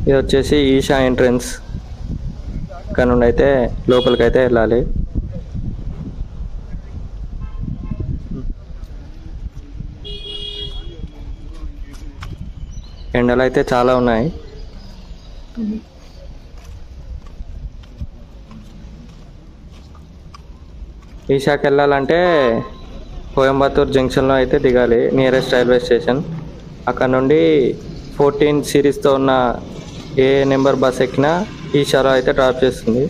ఇది వచ్చేసి ఈషా ఎంట్రన్స్. ఇక్కడ నుండి అయితే లోపలికైతే వెళ్ళాలి. ఎండలు అయితే చాలా ఉన్నాయి. ఈషాకి వెళ్ళాలంటే కోయంబత్తూర్ జంక్షన్లో అయితే దిగాలి, నియరెస్ట్ రైల్వే స్టేషన్. అక్కడ నుండి 14 సిరీస్తో ఉన్న ఏ నెంబర్ బస్ ఎక్కినా ఈషాలో అయితే డ్రాప్ చేస్తుంది.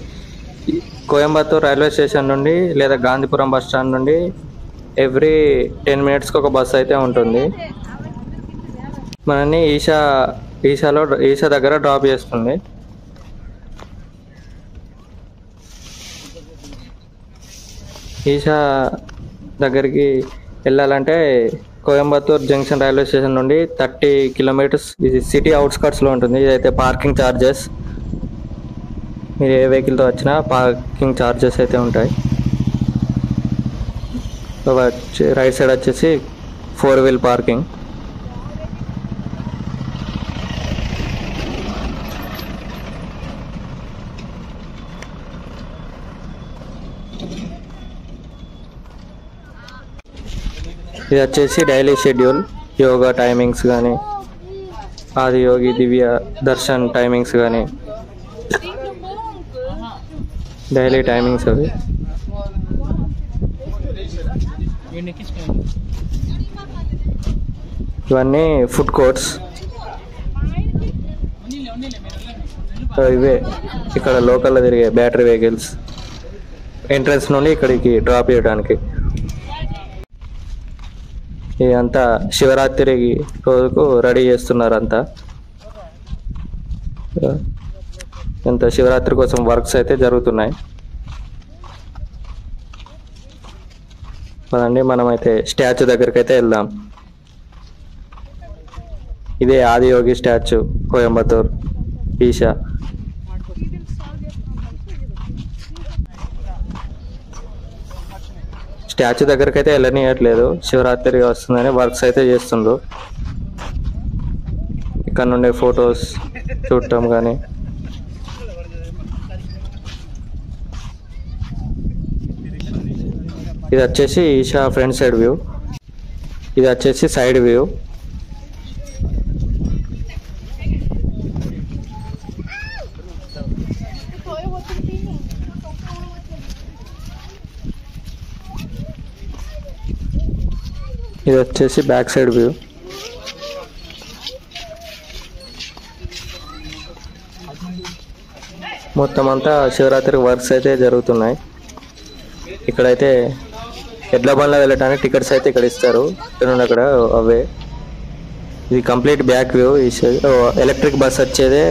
కోయంబత్తూర్ రైల్వే స్టేషన్ నుండి లేదా గాంధీపురం బస్ స్టాండ్ నుండి ఎవ్రీ 10 మినిట్స్కి ఒక బస్సు అయితే ఉంటుంది. మనల్ని ఈషా దగ్గర డ్రాప్ చేస్తుంది. ఈషా దగ్గరికి వెళ్ళాలంటే కోయంబత్తూర్ జంక్షన్ రైల్వే స్టేషన్ నుండి 30 కిలోమీటర్స్. ఇది సిటీ అవుట్స్కట్స్లో ఉంటుంది. ఇదైతే పార్కింగ్ ఛార్జెస్, మీరు ఏ వెహికల్తో వచ్చినా పార్కింగ్ ఛార్జెస్ అయితే ఉంటాయి. రైట్ సైడ్ వచ్చేసి 4-వీల్ పార్కింగ్. ఇది వచ్చేసి డైలీ షెడ్యూల్, యోగా టైమింగ్స్ కానీ, ఆదియోగి దివ్య దర్శన్ టైమింగ్స్ కానీ, డైలీ టైమింగ్స్ అవి. ఇవన్నీ ఫుడ్ కోర్ట్స్. ఇవే ఇక్కడ లోకల్లో తిరిగే బ్యాటరీ వెహికల్స్ ఎంట్రన్స్ నుండి ఇక్కడికి డ్రాప్ చేయడానికి. ఇదంతా శివరాత్రి రోజుకు రెడీ చేస్తున్నారు అంతా. శివరాత్రి కోసం వర్క్స్ అయితే జరుగుతున్నాయి. పదండి మనమైతే స్టాచ్యూ దగ్గరికి అయితే వెళ్దాం. ఇదే ఆదియోగి స్టాచ్యూ, కోయంబత్తూర్ ఈషా. స్టాచ్యూ దగ్గరికి అయితే వెళ్ళనియట్లేదు, శివరాత్రి వస్తుందని వర్క్స్ అయితే చేస్తుండ్రు. ఇక్కడ నుండి ఫొటోస్ చూడటం కానీ, ఇది వచ్చేసి ఈషా ఫ్రంట్ సైడ్ వ్యూ, ఇది వచ్చేసి సైడ్ వ్యూ. ఇది వచ్చేసి బ్యాక్ సైడ్ వ్యూ. మొత్తం అంతా శివరాత్రి వర్క్స్ అయితే జరుగుతున్నాయి. ఇక్కడైతే ఎడ్ల బండ్లో వెళ్ళటానికి టికెట్స్ అయితే ఇక్కడ ఇస్తారు, అక్కడ అవే. ఇది complete back view. Electric bus వచ్చేదే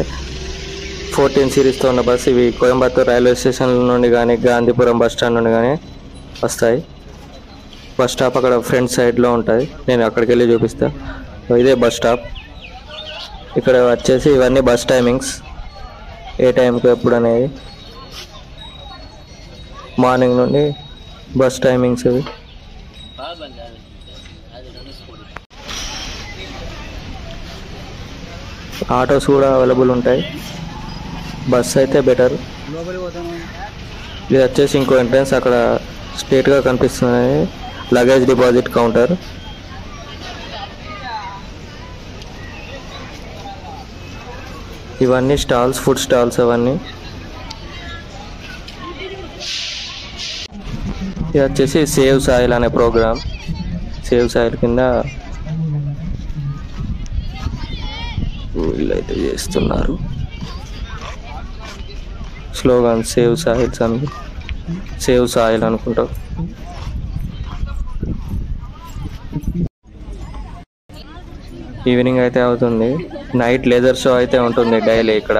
14 సిరీస్తో ఉన్న బస్. ఇవి కోయంబత్తూర్ రైల్వే స్టేషన్ నుండి కానీ గాంధీపురం బస్ స్టాండ్ నుండి కానీ వస్తాయి. బస్ స్టాప్ అక్కడ ఫ్రంట్ సైడ్లో ఉంటుంది, నేను అక్కడికి వెళ్ళి చూపిస్తా. ఇదే బస్ స్టాప్. ఇక్కడ వచ్చేసి ఇవన్నీ బస్ టైమింగ్స్, ఏ టైంకి ఎప్పుడు అనేది. మార్నింగ్ నుండి బస్ టైమింగ్స్ ఇవి. ఆటోస్ కూడా అవైలబుల్ ఉంటాయి. బస్ అయితే బెటర్. ఇది వచ్చేసి ఇంకో ఎంట్రన్స్, అక్కడ స్ట్రేట్గా కనిపిస్తుంది లగేజ్ డిపాజిట్ కౌంటర్. ఇవన్నీ స్టాల్స్, ఫుడ్ స్టాల్స్ అవన్నీ. ఇది వచ్చేసి సేవ్ సాయిల్ అనే ప్రోగ్రామ్. సేవ్ సాయిల్ కింద వీళ్ళైతే చేస్తున్నారు స్లోగన్ సేవ్ సాయిల్స్ అని, సేవ్ సాయిల్ అనుకుంటా. ఈవినింగ్ అయితే అవుతుంది, నైట్ లేజర్ షో అయితే ఉంటుంది డైలీ ఇక్కడ.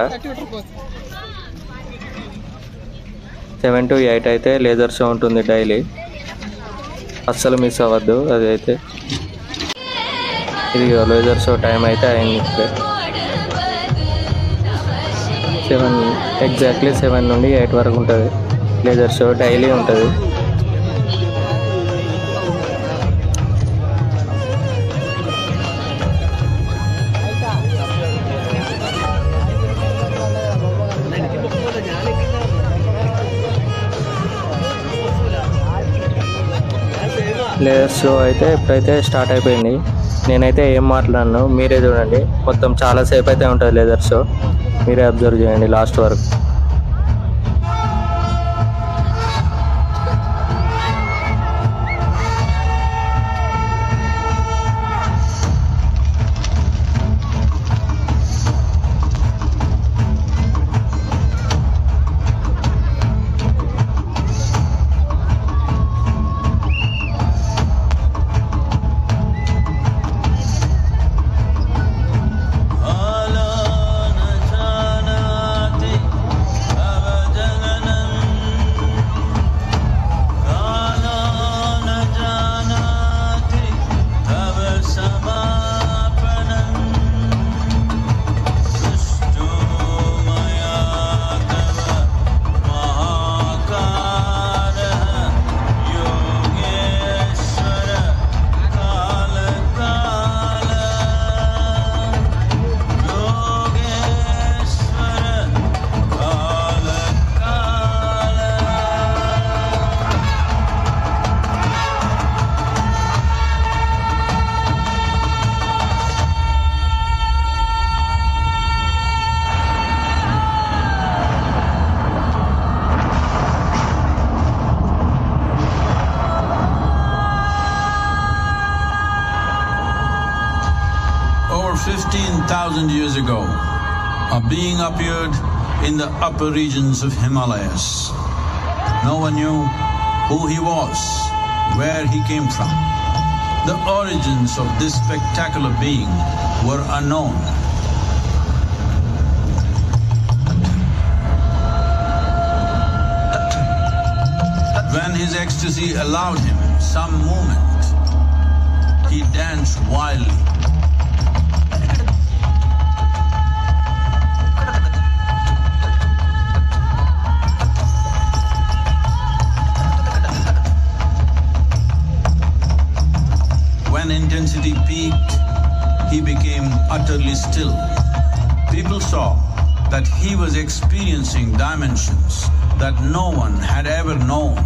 7 to 8 అయితే లేజర్ షో ఉంటుంది డైలీ, అస్సలు మిస్ అవ్వద్దు అది అయితే. ఇది లేజర్ షో టైం అయితే అయింది ఇప్పుడే. 7 ఎగ్జాక్ట్లీ 7 నుండి 8 వరకు ఉంటుంది లేజర్ షో, డైలీ ఉంటుంది. లేదర్ షో అయితే ఇప్పుడైతే స్టార్ట్ అయిపోయింది. నేనైతే ఏం మాట్లాడను, మీరే చూడండి. మొత్తం చాలాసేపు అయితే ఉంటుంది లేదర్ షో, మీరే అబ్జర్వ్ చేయండి లాస్ట్ వరకు. Over 15,000 years ago, a being appeared in the upper regions of Himalayas. No one knew who he was, where he came from. The origins of this spectacular being were unknown. When his ecstasy allowed him some movement, he danced wildly. When intensity peaked, he became utterly still. People saw that he was experiencing dimensions that no one had ever known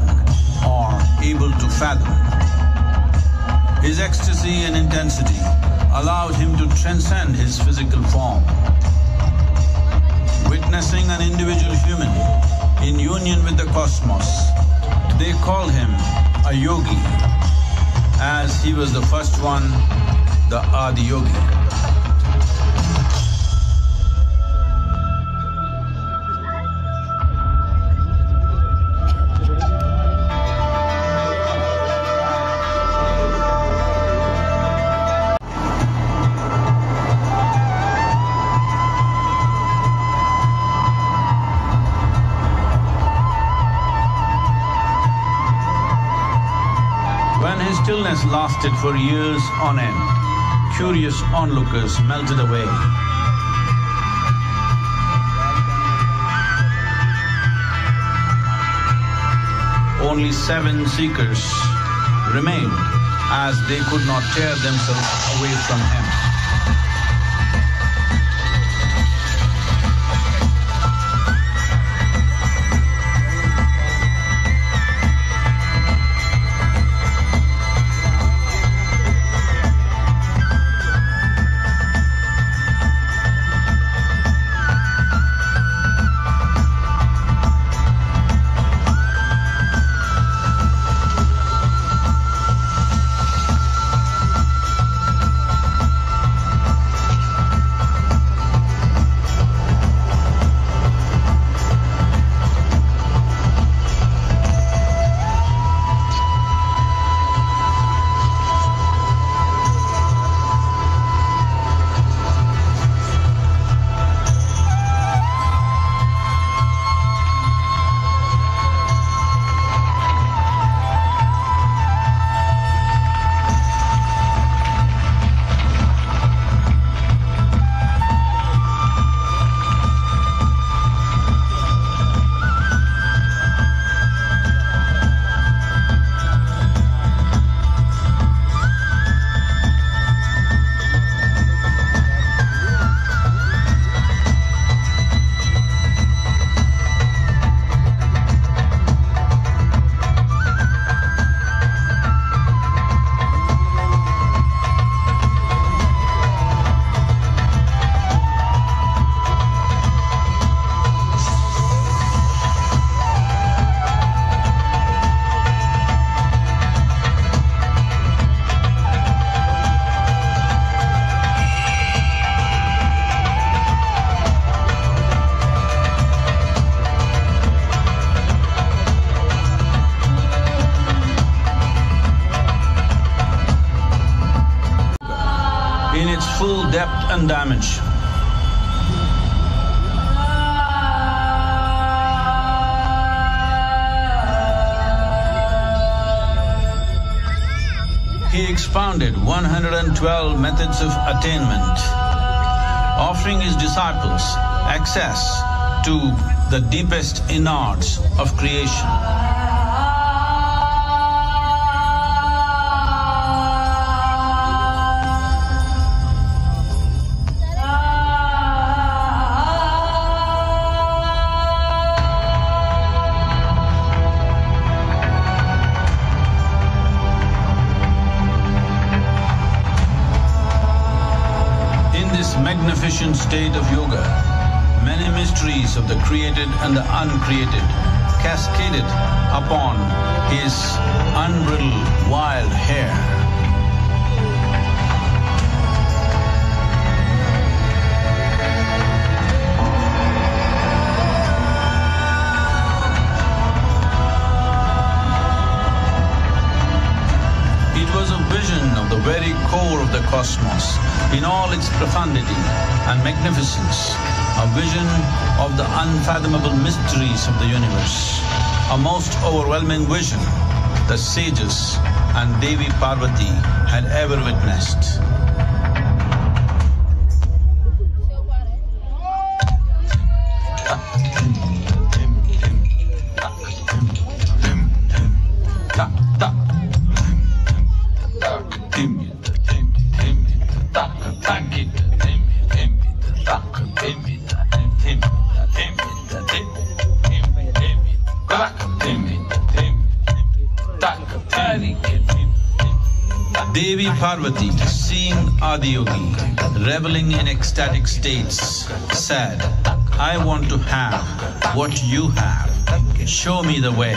or able to fathom. His ecstasy and intensity allowed him to transcend his physical form. Witnessing an individual human in union with the cosmos, they called him a yogi, as he was the first one, the Adi Yogi. When his stillness lasted for years on end, curious onlookers melted away. Only 7 seekers remained, as they could not tear themselves away from him. second dimension. He expounded 112 methods of attainment, offering his disciples access to the deepest innards of creation. Magnificent state of yoga, many mysteries of the created and the uncreated cascaded upon his unbridled wild hair. It was a vision of the very core of the cosmos, in all its profundity and magnificence, a vision of the unfathomable mysteries of the universe, a most overwhelming vision the sages and Devi Parvati had ever witnessed. Devi Parvati, seeing Adiyogi reveling in ecstatic states, said, "I want to have what you have. Show me the way."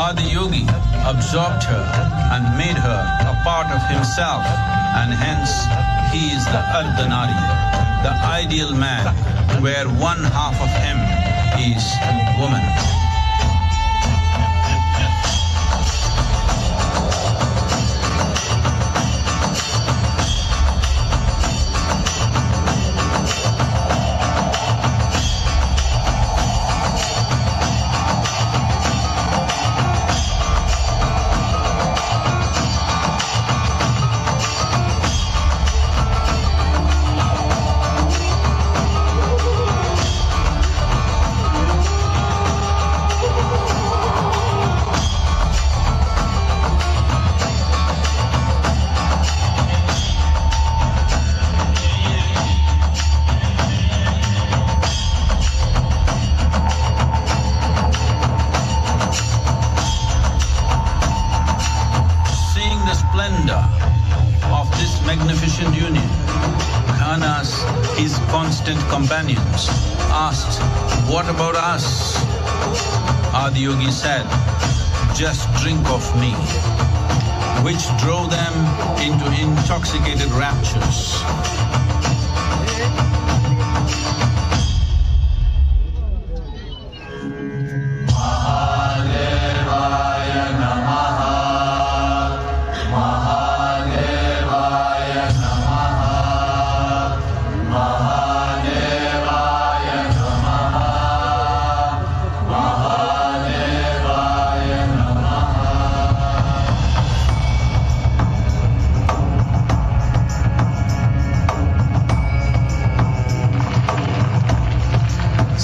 Adiyogi absorbed her and made her a part of himself, and hence he is the Ardhanari, the ideal man, where one half of him is woman. Of this magnificent union, Ghanas, his constant companions, asked, "What about us?" Adiyogi said, "Just drink of me," which drove them into intoxicated raptures.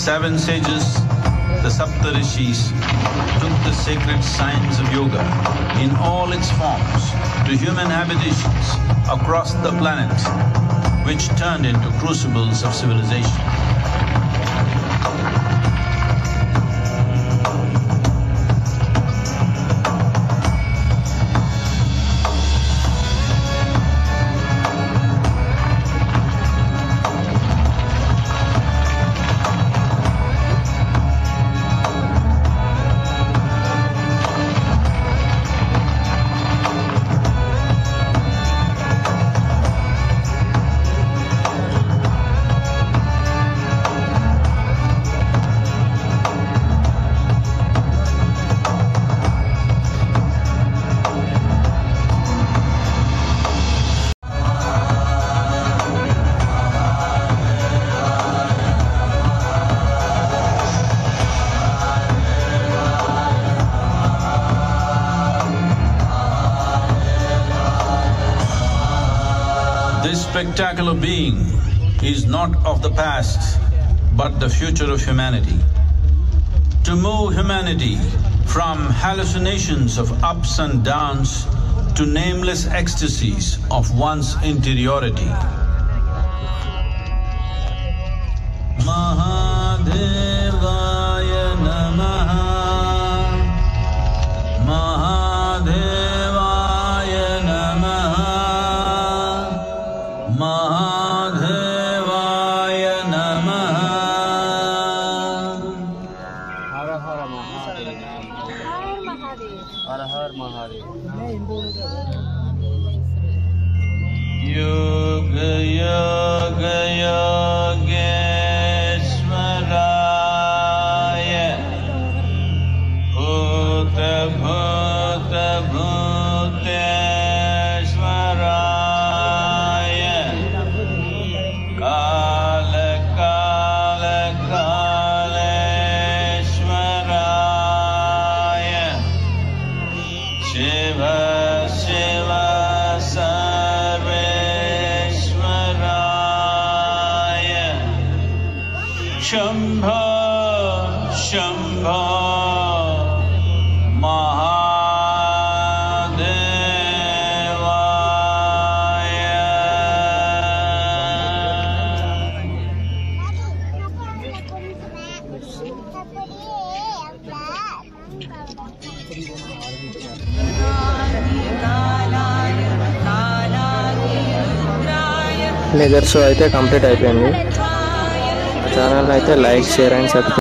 7 sages, the Saptarishis, took the sacred science of yoga in all its forms to human habitations across the planet, which turned into crucibles of civilization. This spectacular being is not of the past, but the future of humanity. To move humanity from hallucinations of ups and downs to nameless ecstasies of one's interiority. Mahadevaya Namaha, Mahadevaya Namaha, Mahadevaya Namaha. Her her Mahadev, her her Mahadev. Yoga Yoga Yogeshwaraya, Bhuta Bhuta Bhuteshwaraya, Kala Kala Kaleshwaraya, Shiva Shiva Sarveshwaraya, Shambho Shambho leather show అయితే complete అయిపోయింది. Channel అయితే like, share and subscribe